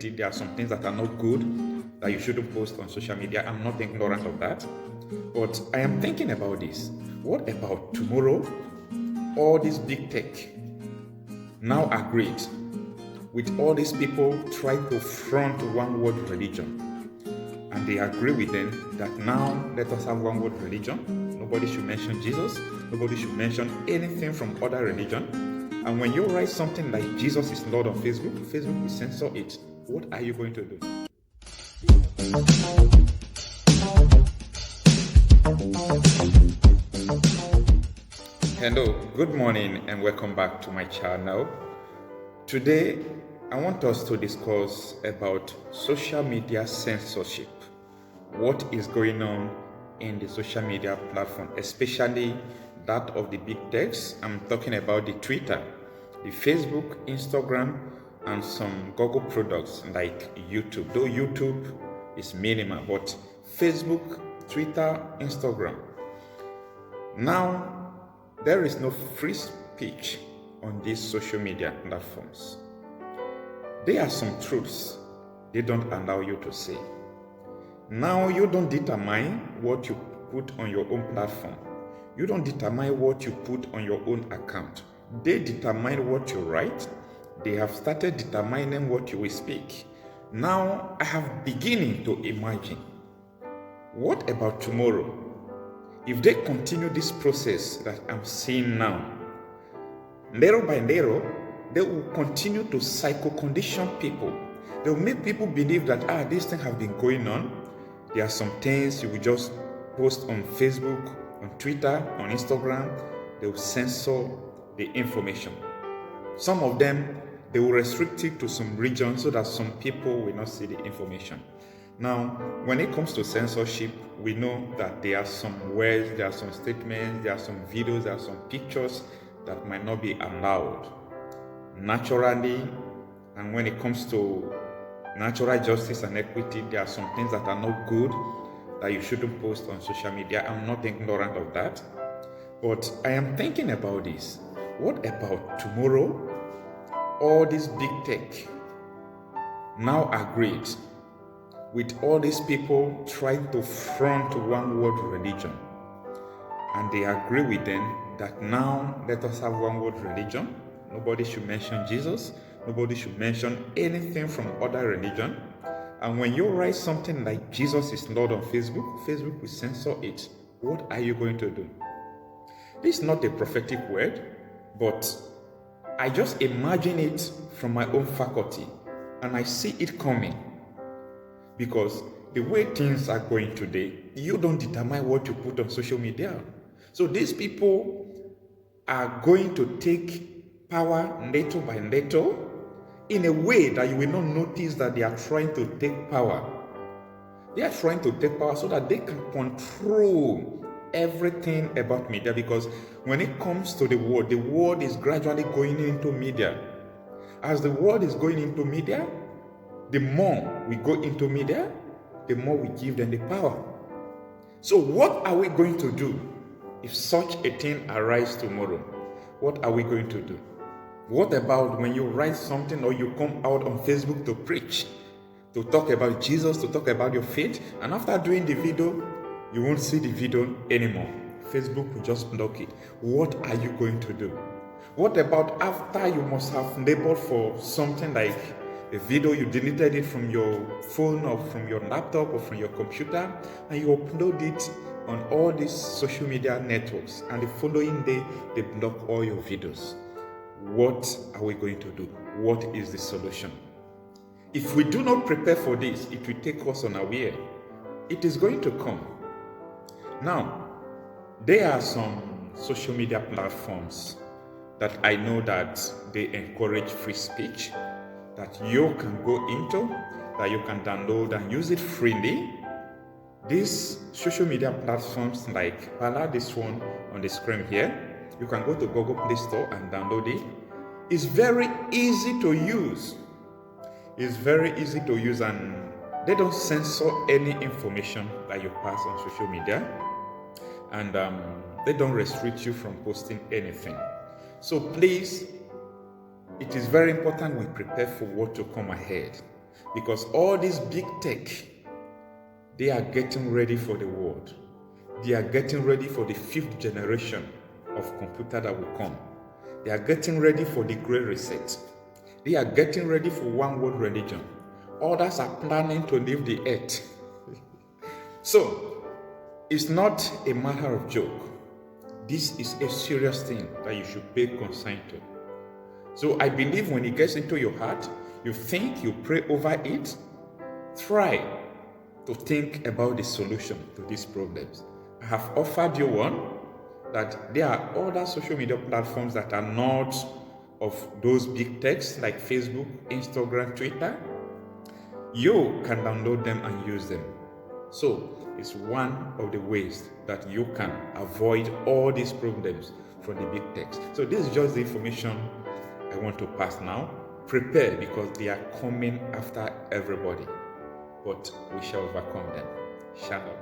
There are some things that are not good that you shouldn't post on social media. I'm not ignorant of that. But I am thinking about this. What about tomorrow? All this big tech now agreed with all these people trying to front one world religion. And they agree with them that now let us have one world religion. Nobody should mention Jesus. Nobody should mention anything from other religion. And when you write something like Jesus is Lord on Facebook, Facebook will censor it. What are you going to do? Hello, good morning and welcome back to my channel. Today, I want us to discuss about social media censorship. What is going on in the social media platform, especially that of the big techs. I'm talking about the Twitter, the Facebook, Instagram, and some Google products like YouTube. Though YouTube is minimal, but Facebook, Twitter, Instagram. Now, there is no free speech on these social media platforms. There are some truths they don't allow you to say. Now, you don't determine what you put on your own platform. You don't determine what you put on your own account. They determine what you write. They have started determining what you will speak. Now, I have beginning to imagine, what about tomorrow? If they continue this process that I'm seeing now, little by little, they will continue to psycho-condition people. They will make people believe that, this thing have been going on. There are some things you will just post on Facebook, on Twitter, on Instagram. They will censor the information. Some of them, they will restrict it to some regions so that some people will not see the information. Now, when it comes to censorship, we know that there are some words, there are some statements, there are some videos, there are some pictures that might not be allowed. Naturally, and when it comes to natural justice and equity, there are some things that are not good that you shouldn't post on social media. I'm not ignorant of that. But I am thinking about this. What about tomorrow? All this big tech now agreed with all these people trying to front one world religion. And they agree with them that now let us have one world religion. Nobody should mention Jesus. Nobody should mention anything from other religion. And when you write something like Jesus is Lord on Facebook, Facebook will censor it. What are you going to do? This is not a prophetic word, but I just imagine it from my own faculty, and I see it coming. Because the way things are going today, you don't determine what you put on social media. So these people are going to take power little by little in a way that you will not notice that they are trying to take power. They are trying to take power so that they can control everything about media, because when it comes to the world is gradually going into media. As the world is going into media, the more we go into media, the more we give them the power. So what are we going to do if such a thing arises tomorrow? What are we going to do? What about when you write something or you come out on Facebook to preach, to talk about Jesus, to talk about your faith, and after doing the video, you won't see the video anymore. Facebook will just block it. What are you going to do? What about after you must have labored for something like a video, you deleted it from your phone or from your laptop or from your computer, and you upload it on all these social media networks, and the following day, they block all your videos. What are we going to do? What is the solution? If we do not prepare for this, it will take us unaware. It is going to come. Now, there are some social media platforms that I know that they encourage free speech, that you can go into, that you can download and use it freely. These social media platforms like this one on the screen here, you can go to Google Play Store and download it. It's very easy to use. It's very easy to use, and they don't censor any information that you pass on social media. And they don't restrict you from posting anything. So please, it is very important we prepare for what to come ahead. Because all these big tech, they are getting ready for the world. They are getting ready for the 5th generation of computer that will come. They are getting ready for the Great Reset. They are getting ready for one world religion. Others are planning to leave the earth. So, it's not a matter of joke. This is a serious thing that you should pay concern to. So I believe when it gets into your heart, you think, you pray over it, try to think about the solution to these problems. I have offered you one, that there are other social media platforms that are not of those big techs like Facebook, Instagram, Twitter. You can download them and use them. So it's one of the ways that you can avoid all these problems from the big techs. So this is just the information I want to pass now. Prepare, because they are coming after everybody. But we shall overcome them. Shalom.